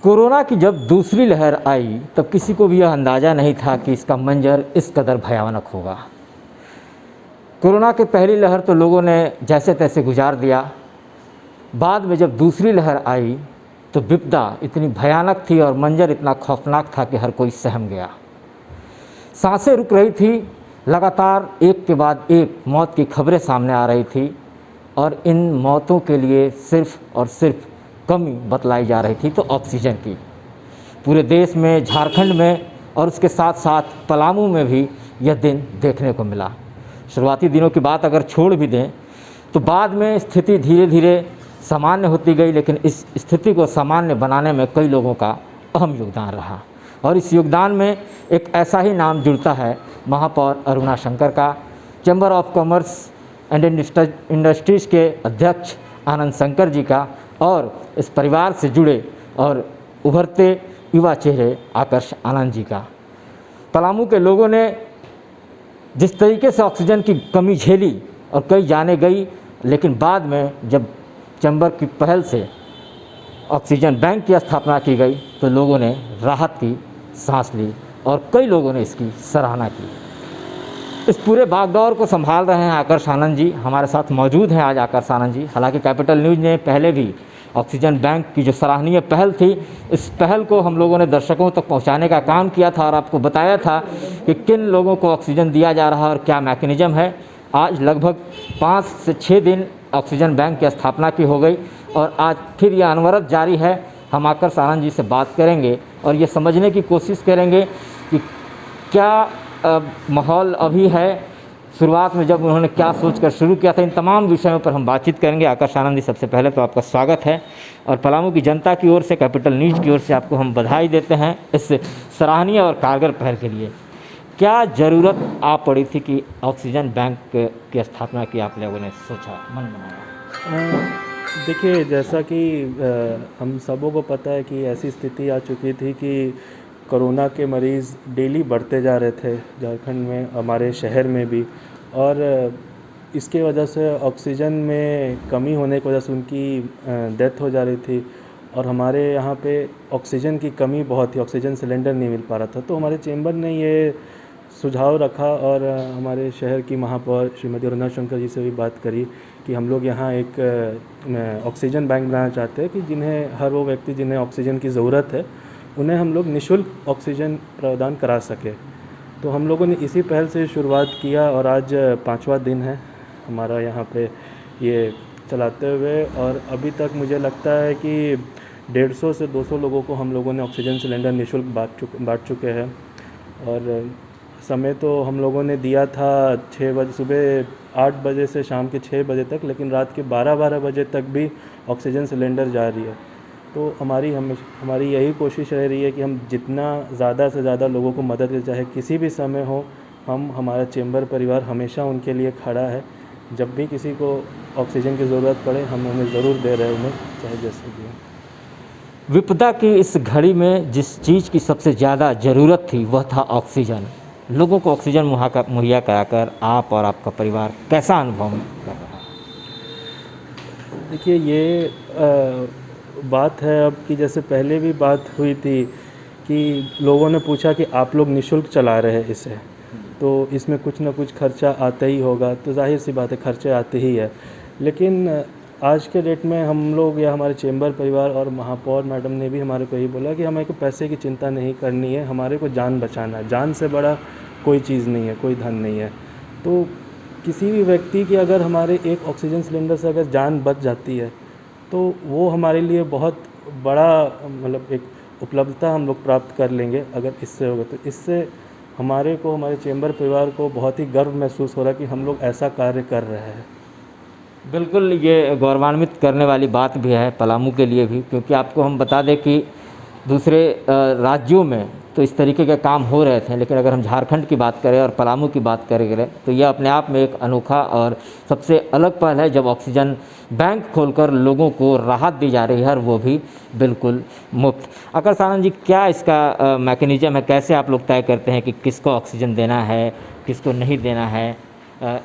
Corona की जब दूसरी लहर आई तब किसी को भी यह अंदाज़ा नहीं था कि इसका मंजर इस कदर भयानक होगा। कोरोना की पहली लहर तो लोगों ने जैसे तैसे गुजार दिया। बाद में जब दूसरी लहर आई तो विपदा इतनी भयानक थी और मंजर इतना खौफनाक था कि हर कोई सहम गया। सांसें रुक रही थी, लगातार एक के बाद एक मौत की खबरें सामने आ रही थी और इन मौतों के लिए सिर्फ़ और सिर्फ कमी बतलाई जा रही थी तो ऑक्सीजन की। पूरे देश में, झारखंड में और उसके साथ साथ पलामू में भी यह दिन देखने को मिला। शुरुआती दिनों की बात अगर छोड़ भी दें तो बाद में स्थिति धीरे धीरे सामान्य होती गई, लेकिन इस स्थिति को सामान्य बनाने में कई लोगों का अहम योगदान रहा और इस योगदान में एक ऐसा ही नाम जुड़ता है महापौर अरुणा शंकर का, chamber of commerce and industries के अध्यक्ष आनंद शंकर जी का और इस परिवार से जुड़े और उभरते युवा चेहरे आकर्ष आनंद जी का। पलामू के लोगों ने जिस तरीके से ऑक्सीजन की कमी झेली और कई जाने गई, लेकिन बाद में जब चैम्बर की पहल से ऑक्सीजन बैंक की स्थापना की गई तो लोगों ने राहत की सांस ली और कई लोगों ने इसकी सराहना की। इस पूरे भागदौड़ को संभाल रहे हैं आकर्ष आनंद जी, हमारे साथ मौजूद हैं आज आकर्ष आनंद जी। हालांकि कैपिटल न्यूज़ ने पहले भी ऑक्सीजन बैंक की जो सराहनीय पहल थी, इस पहल को हम लोगों ने दर्शकों तक पहुंचाने का काम किया था और आपको बताया था कि किन लोगों को ऑक्सीजन दिया जा रहा है और क्या मैकेनिज़्म है। आज लगभग 5 से 6 दिन ऑक्सीजन बैंक की स्थापना की हो गई और आज फिर यह अनवरत जारी है। हम आकर्ष आनंद जी से बात करेंगे और ये समझने की कोशिश करेंगे कि क्या माहौल अभी है, शुरुआत में जब उन्होंने क्या सोचकर शुरू किया था, इन तमाम विषयों पर हम बातचीत करेंगे। आकर्ष आनंद जी, सबसे पहले तो आपका स्वागत है और पलामू की जनता की ओर से, कैपिटल न्यूज़ की ओर से आपको हम बधाई देते हैं इस सराहनीय और कारगर पहल के लिए। क्या ज़रूरत आ पड़ी थी कि ऑक्सीजन बैंक की स्थापना की आप लोगों ने सोचा, मन बनाया? देखिए, जैसा कि हम सबों को पता है कि ऐसी स्थिति आ चुकी थी कि कोरोना के मरीज़ डेली बढ़ते जा रहे थे झारखंड में, हमारे शहर में भी, और इसके वजह से ऑक्सीजन में कमी होने की वजह से उनकी डेथ हो जा रही थी और हमारे यहाँ पे ऑक्सीजन की कमी बहुत थी, ऑक्सीजन सिलेंडर नहीं मिल पा रहा था। तो हमारे चैम्बर ने ये सुझाव रखा और हमारे शहर की महापौर श्रीमती अरुणा शंकर जी से भी बात करी कि हम लोग यहाँ एक ऑक्सीजन बैंक बनाना चाहते हैं कि जिन्हें, हर वो व्यक्ति जिन्हें ऑक्सीजन की ज़रूरत है, उन्हें हम लोग निःशुल्क ऑक्सीजन प्रदान करा सके। तो हम लोगों ने इसी पहल से शुरुआत किया और आज 5वां दिन है हमारा यहाँ पे ये चलाते हुए और अभी तक मुझे लगता है कि 150 से 200 लोगों को हम लोगों ने ऑक्सीजन सिलेंडर निःशुल्क बांट चुके हैं। और समय तो हम लोगों ने दिया था 6 बजे, सुबह 8 बजे से शाम के 6 बजे तक, लेकिन रात के 12 बजे तक भी ऑक्सीजन सिलेंडर जारी है। तो हमारी यही कोशिश रह रही है कि हम जितना ज़्यादा से ज़्यादा लोगों को मदद करें, चाहे किसी भी समय हो। हमारा चैम्बर परिवार हमेशा उनके लिए खड़ा है। जब भी किसी को ऑक्सीजन की ज़रूरत पड़े, हम उन्हें ज़रूर दे रहे हैं, उन्हें चाहे जैसे भी हो। विपदा की इस घड़ी में जिस चीज़ की सबसे ज़्यादा ज़रूरत थी वह था ऑक्सीजन। लोगों को ऑक्सीजन मुहैया कराकर आप और आपका परिवार कैसा अनुभव कर रहा है? देखिए, ये बात है अब कि जैसे पहले भी बात हुई थी कि लोगों ने पूछा कि आप लोग निःशुल्क चला रहे हैं इसे, तो इसमें कुछ ना कुछ खर्चा आता ही होगा। तो जाहिर सी बात है, खर्चे आते ही है। लेकिन आज के डेट में हम लोग या हमारे चैम्बर परिवार और महापौर मैडम ने भी हमारे को यही बोला कि हमें को पैसे की चिंता नहीं करनी है, हमारे को जान बचाना है। जान से बड़ा कोई चीज़ नहीं है, कोई धन नहीं है। तो किसी भी व्यक्ति की अगर हमारे एक ऑक्सीजन सिलेंडर से अगर जान बच जाती है तो वो हमारे लिए बहुत बड़ा, मतलब एक उपलब्धता हम लोग प्राप्त कर लेंगे अगर इससे होगा। तो इससे हमारे चैम्बर परिवार को बहुत ही गर्व महसूस हो रहा है कि हम लोग ऐसा कार्य कर रहे हैं। बिल्कुल, ये गौरवान्वित करने वाली बात भी है पलामू के लिए भी, क्योंकि आपको हम बता दें कि दूसरे राज्यों में तो इस तरीके के काम हो रहे थे, लेकिन अगर हम झारखंड की बात करें और पलामू की बात करें तो यह अपने आप में एक अनोखा और सबसे अलग पहल है जब ऑक्सीजन बैंक खोलकर लोगों को राहत दी जा रही है और वो भी बिल्कुल मुफ्त। आकर्ष आनंद जी, क्या इसका मैकेनिज़्म है, कैसे आप लोग तय करते हैं कि किसको ऑक्सीजन देना है, किसको नहीं देना है?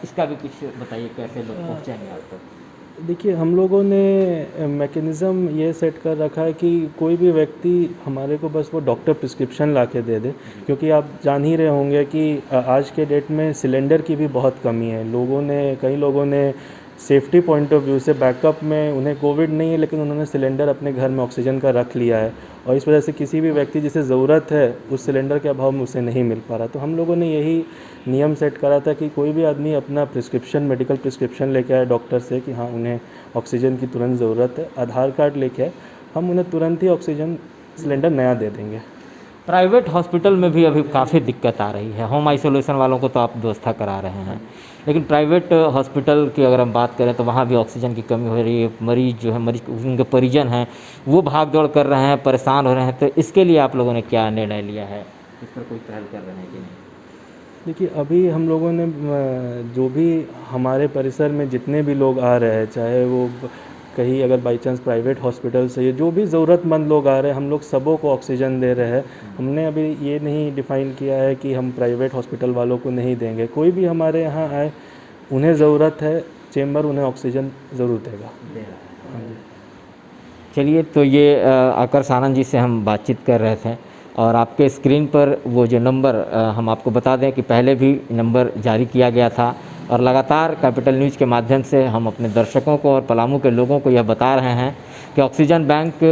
इसका भी कुछ बताइए, कैसे लोग पहुँचेंगे आप तक? देखिए, हम लोगों ने मैकेनिज़्म ये सेट कर रखा है कि कोई भी व्यक्ति हमारे को बस वो डॉक्टर प्रिस्क्रिप्शन ला के दे दे, क्योंकि आप जान ही रहे होंगे कि आज के डेट में सिलेंडर की भी बहुत कमी है। कई लोगों ने सेफ्टी पॉइंट ऑफ व्यू से बैकअप में, उन्हें कोविड नहीं है लेकिन उन्होंने सिलेंडर अपने घर में ऑक्सीजन का रख लिया है, और इस वजह से किसी भी व्यक्ति जिसे ज़रूरत है उस सिलेंडर के अभाव में उसे नहीं मिल पा रहा। तो हम लोगों ने यही नियम सेट करा था कि कोई भी आदमी अपना मेडिकल प्रिस्क्रिप्शन लेके आए डॉक्टर से कि हाँ उन्हें ऑक्सीजन की तुरंत ज़रूरत है, आधार कार्ड लेके आए, हम उन्हें तुरंत ही ऑक्सीजन सिलेंडर नया दे देंगे। प्राइवेट हॉस्पिटल में भी अभी काफ़ी दिक्कत आ रही है। होम आइसोलेशन वालों को तो आप व्यवस्था करा रहे हैं, लेकिन प्राइवेट हॉस्पिटल की अगर हम बात करें तो वहाँ भी ऑक्सीजन की कमी हो रही है। मरीज उनके परिजन हैं वो भाग दौड़ कर रहे हैं, परेशान हो रहे हैं। तो इसके लिए आप लोगों ने क्या निर्णय लिया है, इस पर कोई पहल कर रहे हैं कि नहीं? देखिए, अभी हम लोगों ने जो भी हमारे परिसर में जितने भी लोग आ रहे हैं, चाहे वो कहीं अगर बाई चांस प्राइवेट हॉस्पिटल से ये जो भी ज़रूरतमंद लोग आ रहे हैं, हम लोग सबों को ऑक्सीजन दे रहे हैं। हमने अभी ये नहीं डिफ़ाइन किया है कि हम प्राइवेट हॉस्पिटल वालों को नहीं देंगे। कोई भी हमारे यहाँ आए, उन्हें ज़रूरत है, चेंबर उन्हें ऑक्सीजन ज़रूर देगा। हाँ जी। चलिए, तो ये आकर्ष आनंद जी से हम बातचीत कर रहे थे, और आपके स्क्रीन पर वो जो नंबर हम आपको बता दें कि पहले भी नंबर जारी किया गया था, और लगातार कैपिटल न्यूज़ के माध्यम से हम अपने दर्शकों को और पलामू के लोगों को यह बता रहे हैं कि ऑक्सीजन बैंक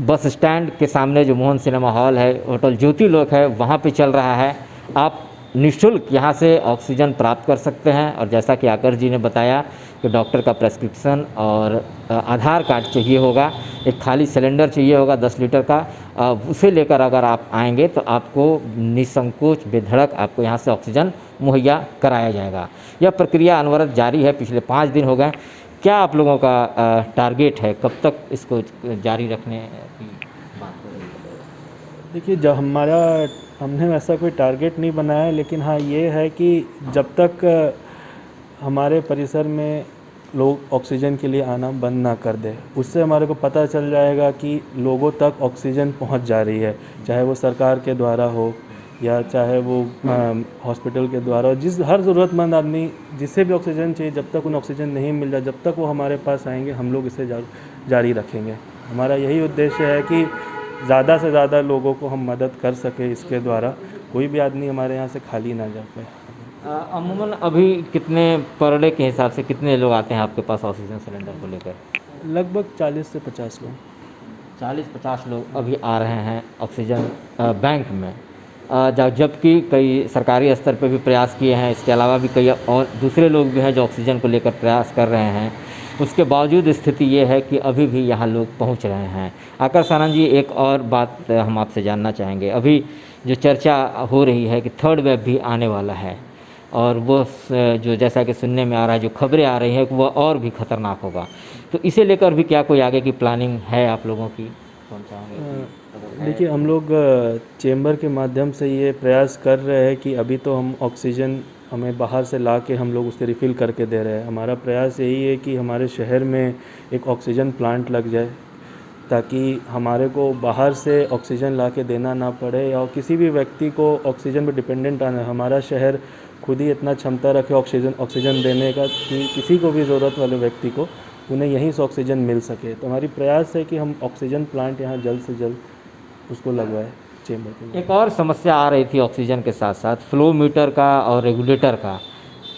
बस स्टैंड के सामने जो मोहन सिनेमा हॉल है, होटल ज्योति लोक है, वहाँ पे चल रहा है। आप निःशुल्क यहाँ से ऑक्सीजन प्राप्त कर सकते हैं। और जैसा कि आकर्ष जी ने बताया कि डॉक्टर का प्रेस्क्रिप्शन और आधार कार्ड चाहिए होगा, एक खाली सिलेंडर चाहिए होगा 10 लीटर का, उसे लेकर अगर आप आएंगे तो आपको निसंकोच बेधड़क आपको यहाँ से ऑक्सीजन मुहैया कराया जाएगा। यह प्रक्रिया अनवरत जारी है, पिछले 5 दिन हो गए। क्या आप लोगों का टारगेट है, कब तक इसको जारी रखने की बात हो रही है? देखिए, हमने वैसा कोई टारगेट नहीं बनाया है, लेकिन हाँ ये है कि जब तक हमारे परिसर में लोग ऑक्सीजन के लिए आना बंद ना कर दे, उससे हमारे को पता चल जाएगा कि लोगों तक ऑक्सीजन पहुंच जा रही है, चाहे वो सरकार के द्वारा हो या चाहे वो हॉस्पिटल के द्वारा हो। हर ज़रूरतमंद आदमी जिसे भी ऑक्सीजन चाहिए, जब तक उन्हें ऑक्सीजन नहीं मिल रहा, जब तक वो हमारे पास आएंगे, हम लोग इसे जारी रखेंगे। हमारा यही उद्देश्य है कि ज़्यादा से ज़्यादा लोगों को हम मदद कर सके, इसके द्वारा कोई भी आदमी हमारे यहाँ से खाली ना जा पाए। अमूमन अभी कितने पर डे के हिसाब से कितने लोग आते हैं आपके पास ऑक्सीजन सिलेंडर को लेकर? लगभग 40 से 50 लोग। 40-50 लोग अभी आ रहे हैं ऑक्सीजन बैंक में, जबकि कई सरकारी स्तर पर भी प्रयास किए हैं। इसके अलावा भी कई और दूसरे लोग भी हैं जो ऑक्सीजन को लेकर प्रयास कर रहे हैं। उसके बावजूद स्थिति ये है कि अभी भी यहाँ लोग पहुँच रहे हैं। आकर्ष आनंद जी, एक और बात हम आपसे जानना चाहेंगे। अभी जो चर्चा हो रही है कि थर्ड वेव भी आने वाला है, और वो जो जैसा कि सुनने में आ रहा है, जो खबरें आ रही हैं कि वह और भी ख़तरनाक होगा, तो इसे लेकर भी क्या कोई आगे की प्लानिंग है आप लोगों की? कौन चाहेंगे? देखिए, हम लोग चेंबर के माध्यम से ये प्रयास कर रहे हैं कि अभी तो हम ऑक्सीजन हमें बाहर से ला के हम लोग उसे रिफ़िल करके दे रहे हैं। हमारा प्रयास यही है कि हमारे शहर में एक ऑक्सीजन प्लांट लग जाए, ताकि हमारे को बाहर से ऑक्सीजन ला के देना ना पड़े, या किसी भी व्यक्ति को ऑक्सीजन पर डिपेंडेंट आना। हमारा शहर खुद ही इतना क्षमता रखे ऑक्सीजन देने का कि किसी को भी ज़रूरत वाले व्यक्ति को उन्हें यहीं से ऑक्सीजन मिल सके। तो हमारी प्रयास है कि हम ऑक्सीजन प्लांट यहाँ जल्द से जल्द उसको लगवाएं चेंबर के। एक और समस्या आ रही थी ऑक्सीजन के साथ साथ फ्लो मीटर का और रेगुलेटर का,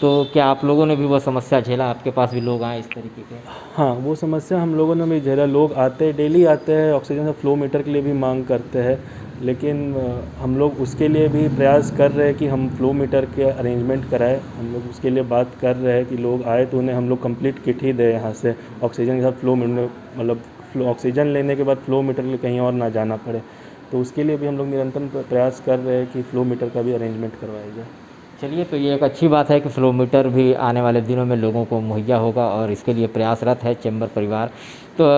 तो क्या आप लोगों ने भी वो समस्या झेला? आपके पास भी लोग आए इस तरीके के? हाँ, वो समस्या हम लोगों ने भी झेला। लोग डेली आते हैं, ऑक्सीजन का फ्लो मीटर के लिए भी मांग करते हैं, लेकिन हम लोग उसके लिए भी प्रयास कर रहे हैं कि हम फ्लो मीटर के अरेंजमेंट कराएं। हम लोग उसके लिए बात कर रहे हैं कि लोग आए तो उन्हें हम लोग कंप्लीट किट ही दें यहाँ से, ऑक्सीजन के साथ ऑक्सीजन लेने के बाद फ्लो मीटर के लिए कहीं और ना जाना पड़े। तो उसके लिए भी हम लोग निरंतर प्रयास कर रहे हैं कि फ़्लो मीटर का भी अरेंजमेंट करवाया जाए। चलिए, तो ये एक अच्छी बात है कि फ्लो मीटर भी आने वाले दिनों में लोगों को मुहैया होगा, और इसके लिए प्रयासरत है चैम्बर परिवार। तो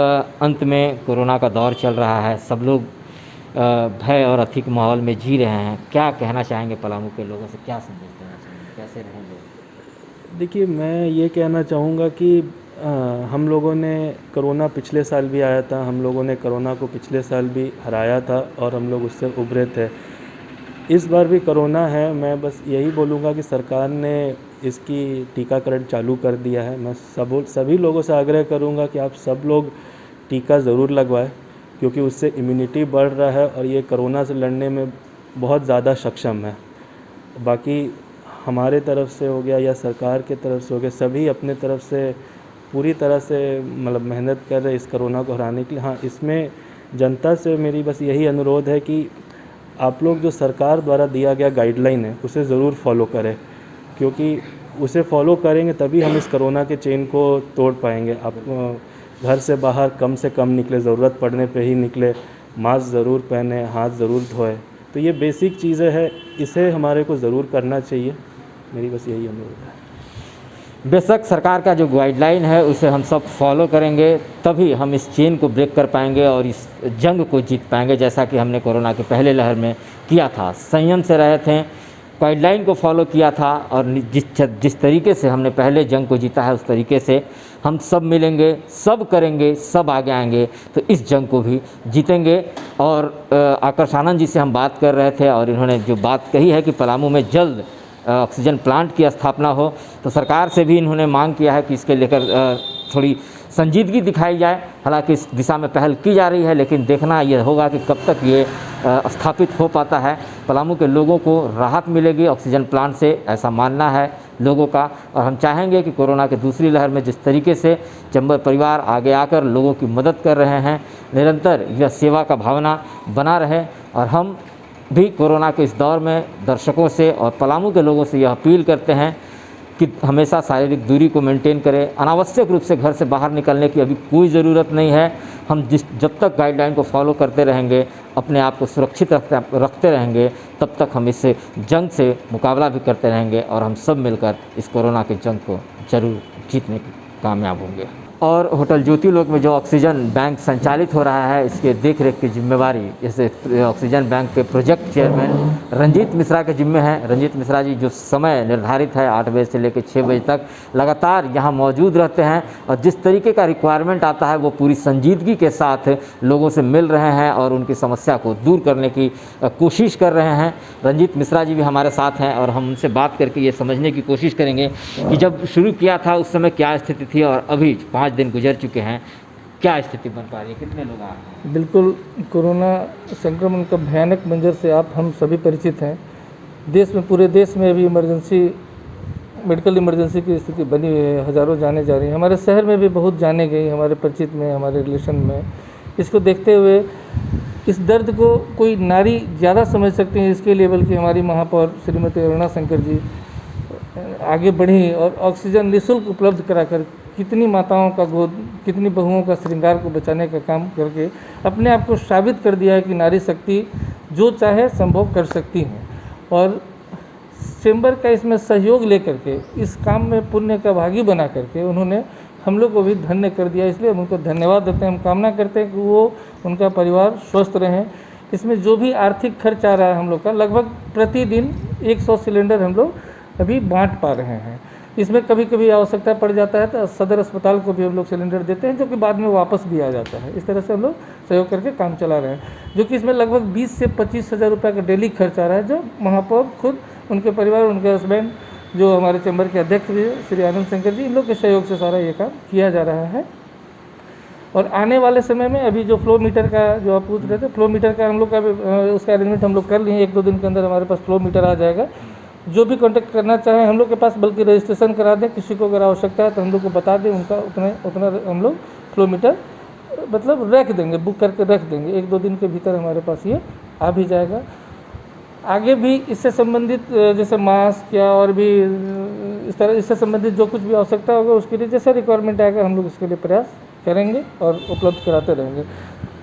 अंत में कोरोना का दौर चल रहा है, सब लोग भय और अतिक माहौल में जी रहे हैं। क्या कहना चाहेंगे पलामू के लोगों से, क्या संदेश देना चाहेंगे, कैसे रहें लोग? देखिए, मैं ये कहना चाहूँगा कि हम लोगों ने कोरोना पिछले साल भी आया था, हम लोगों ने कोरोना को पिछले साल भी हराया था और हम लोग उससे उभरे थे। इस बार भी कोरोना है। मैं बस यही बोलूँगा कि सरकार ने इसकी टीकाकरण चालू कर दिया है। मैं सभी लोगों से आग्रह करूंगा कि आप सब लोग टीका ज़रूर लगवाएं, क्योंकि उससे इम्यूनिटी बढ़ रहा है और ये कोरोना से लड़ने में बहुत ज़्यादा सक्षम है। बाकी हमारे तरफ से हो गया या सरकार के तरफ से हो गया, सभी अपने तरफ से पूरी तरह से मतलब मेहनत कर रहे हैं इस कोरोना को हराने के लिए। हाँ, इसमें जनता से मेरी बस यही अनुरोध है कि आप लोग जो सरकार द्वारा दिया गया गाइडलाइन है उसे ज़रूर फॉलो करें, क्योंकि उसे फॉलो करेंगे तभी हम इस कोरोना के चेन को तोड़ पाएंगे। आप घर से बाहर कम से कम निकले, ज़रूरत पड़ने पे ही निकले, मास्क ज़रूर पहने, हाथ ज़रूर धोए। तो ये बेसिक चीज़ें हैं, इसे हमारे को ज़रूर करना चाहिए। मेरी बस यही अनुरोध है। बेशक सरकार का जो गाइडलाइन है उसे हम सब फॉलो करेंगे, तभी हम इस चेन को ब्रेक कर पाएंगे और इस जंग को जीत पाएंगे, जैसा कि हमने कोरोना के पहले लहर में किया था। संयम से रहे थे, गाइडलाइन को फॉलो किया था और जिस तरीके से हमने पहले जंग को जीता है उस तरीके से हम सब मिलेंगे, सब करेंगे, सब आगे आएंगे तो इस जंग को भी जीतेंगे। और आकर्ष आनंद जी से हम बात कर रहे थे और इन्होंने जो बात कही है कि पलामू में जल्द ऑक्सीजन प्लांट की स्थापना हो, तो सरकार से भी इन्होंने मांग किया है कि इसके लेकर थोड़ी संजीदगी दिखाई जाए। हालांकि इस दिशा में पहल की जा रही है, लेकिन देखना यह होगा कि कब तक ये स्थापित हो पाता है। पलामू के लोगों को राहत मिलेगी ऑक्सीजन प्लांट से, ऐसा मानना है लोगों का। और हम चाहेंगे कि कोरोना की दूसरी लहर में जिस तरीके से चंबर परिवार आगे आकर लोगों की मदद कर रहे हैं, निरंतर यह सेवा का भावना बना रहे। और हम भी कोरोना के इस दौर में दर्शकों से और पलामू के लोगों से यह अपील करते हैं कि हमेशा शारीरिक दूरी को मेंटेन करें। अनावश्यक रूप से घर से बाहर निकलने की अभी कोई ज़रूरत नहीं है। हम जब तक गाइडलाइन को फॉलो करते रहेंगे, अपने आप को सुरक्षित रखते रहेंगे, तब तक हम इस जंग से मुकाबला भी करते रहेंगे और हम सब मिलकर इस कोरोना के जंग को जरूर जीतने की कामयाब होंगे। और होटल ज्योतिलोक में जो ऑक्सीजन बैंक संचालित हो रहा है, इसके देख रेख की जिम्मेवारी जैसे ऑक्सीजन बैंक के प्रोजेक्ट चेयरमैन रंजीत मिश्रा के जिम्मे है। रंजीत मिश्रा जी जो समय निर्धारित है 8 बजे से लेकर 6 बजे तक लगातार यहाँ मौजूद रहते हैं और जिस तरीके का रिक्वायरमेंट आता है वो पूरी संजीदगी के साथ लोगों से मिल रहे हैं और उनकी समस्या को दूर करने की कोशिश कर रहे हैं। रंजीत मिश्रा जी भी हमारे साथ हैं और हम उनसे बात करके ये समझने की कोशिश करेंगे कि जब शुरू किया था उस समय क्या स्थिति थी और अभी 5 दिन गुजर चुके हैं, क्या स्थिति बन पा रही है, कितने लोग आ रहे हैं? बिल्कुल, कोरोना संक्रमण का भयानक मंजर से आप हम सभी परिचित हैं। देश में, पूरे देश में अभी मेडिकल इमरजेंसी की स्थिति बनी हुई है। हज़ारों जाने जा रही हैं। हमारे शहर में भी बहुत जाने गई, हमारे परिचित में, हमारे रिलेशन में। इसको देखते हुए इस दर्द को कोई नारी ज़्यादा समझ सकती है इसके लिए, बल्कि हमारी महापौर श्रीमती अरुणा शंकर जी आगे बढ़ी और ऑक्सीजन निःशुल्क उपलब्ध कराकर कितनी माताओं का गोद, कितनी बहुओं का श्रृंगार को बचाने का काम करके अपने आप को साबित कर दिया है कि नारी शक्ति जो चाहे संभव कर सकती हैं। और चेंबर का इसमें सहयोग लेकर के इस काम में पुण्य का भागी बना करके उन्होंने हम लोग को भी धन्य कर दिया, इसलिए हम उनको धन्यवाद देते हैं। हम कामना करते हैं कि वो, उनका परिवार स्वस्थ रहें। इसमें जो भी आर्थिक खर्च आ रहा है हम लोग का, लगभग प्रतिदिन 100 सिलेंडर हम लोग अभी बांट पा रहे हैं। इसमें कभी कभी आवश्यकता पड़ जाता है तो सदर अस्पताल को भी हम लोग सिलेंडर देते हैं, जो कि बाद में वापस भी आ जाता है। इस तरह से हम लोग सहयोग करके काम चला रहे हैं, जो कि इसमें लगभग 20 से 25 हज़ार रुपये का डेली खर्च आ रहा है, जो महापौर खुद, उनके परिवार, उनके हस्बैंड, जो हमारे चैम्बर के अध्यक्ष भी श्री आनंद शंकर जी, इन लोग के सहयोग से सारा ये काम किया जा रहा है। और आने वाले समय में अभी जो फ्लो मीटर का जो आप पूछ रहे थे, फ्लो मीटर का हम लोग का उसका अरेंजमेंट हम लोग कर लिए। 1-2 दिन के अंदर हमारे पास फ्लो मीटर आ जाएगा। जो भी कॉन्टेक्ट करना चाहें हम लोग के पास, बल्कि रजिस्ट्रेशन करा दें, किसी को अगर आवश्यकता है तो हम लोग को बता दें, उनका उतना हम लोग फ्लो मीटर मतलब रख देंगे, बुक करके रख देंगे। 1-2 दिन के भीतर हमारे पास ये आ भी जाएगा। आगे भी इससे संबंधित जैसे मास्क या और भी इस तरह इससे संबंधित जो कुछ भी आवश्यकता होगा उसके लिए जैसा रिक्वायरमेंट आएगा हम लोग उसके लिए प्रयास करेंगे और उपलब्ध कराते रहेंगे।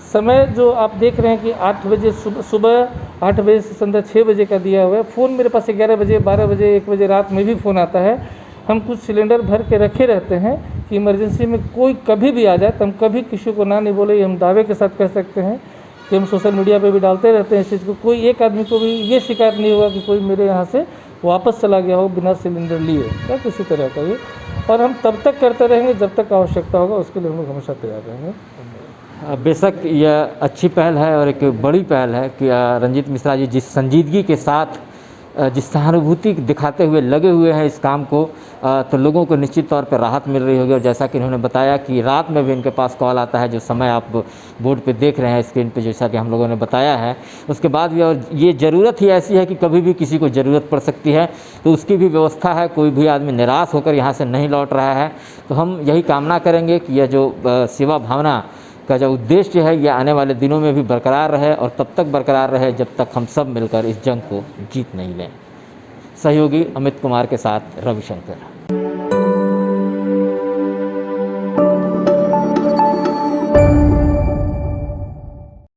समय जो आप देख रहे हैं कि 8 बजे सुबह 8 बजे से संध्या 6 बजे का दिया हुआ है। फ़ोन मेरे पास 11 बजे, 12 बजे, 1 बजे रात में भी फ़ोन आता है। हम कुछ सिलेंडर भर के रखे रहते हैं कि इमरजेंसी में कोई कभी भी आ जाए तो हम कभी किसी को ना नहीं बोले, ये हम दावे के साथ कह सकते हैं कि हम सोशल मीडिया पे भी डालते रहते हैं इस चीज़ को। कोई एक आदमी को भी ये शिकायत नहीं हुआ कि कोई मेरे यहाँ से वापस चला गया हो बिना सिलेंडर लिए या किसी तरह का ये। और हम तब तक करते रहेंगे जब तक आवश्यकता होगा, उसके लिए हम लोग हमेशा तैयार रहेंगे। बेशक यह अच्छी पहल है और एक बड़ी पहल है कि रंजीत मिश्रा जी जिस संजीदगी के साथ जिस सहानुभूति दिखाते हुए लगे हुए हैं इस काम को, तो लोगों को निश्चित तौर पर राहत मिल रही होगी। और जैसा कि इन्होंने बताया कि रात में भी इनके पास कॉल आता है, जो समय आप बोर्ड पे देख रहे हैं स्क्रीन पे, जैसा कि हम लोगों ने बताया है, उसके बाद भी। और ये ज़रूरत ही ऐसी है कि कभी भी किसी को ज़रूरत पड़ सकती है, तो उसकी भी व्यवस्था है। कोई भी आदमी निराश होकर यहाँ से नहीं लौट रहा है। तो हम यही कामना करेंगे कि यह जो सेवा भावना का जो उद्देश्य है, यह आने वाले दिनों में भी बरकरार रहे, और तब तक बरकरार रहे जब तक हम सब मिलकर इस जंग को जीत नहीं लें। सहयोगी अमित कुमार के साथ रविशंकर।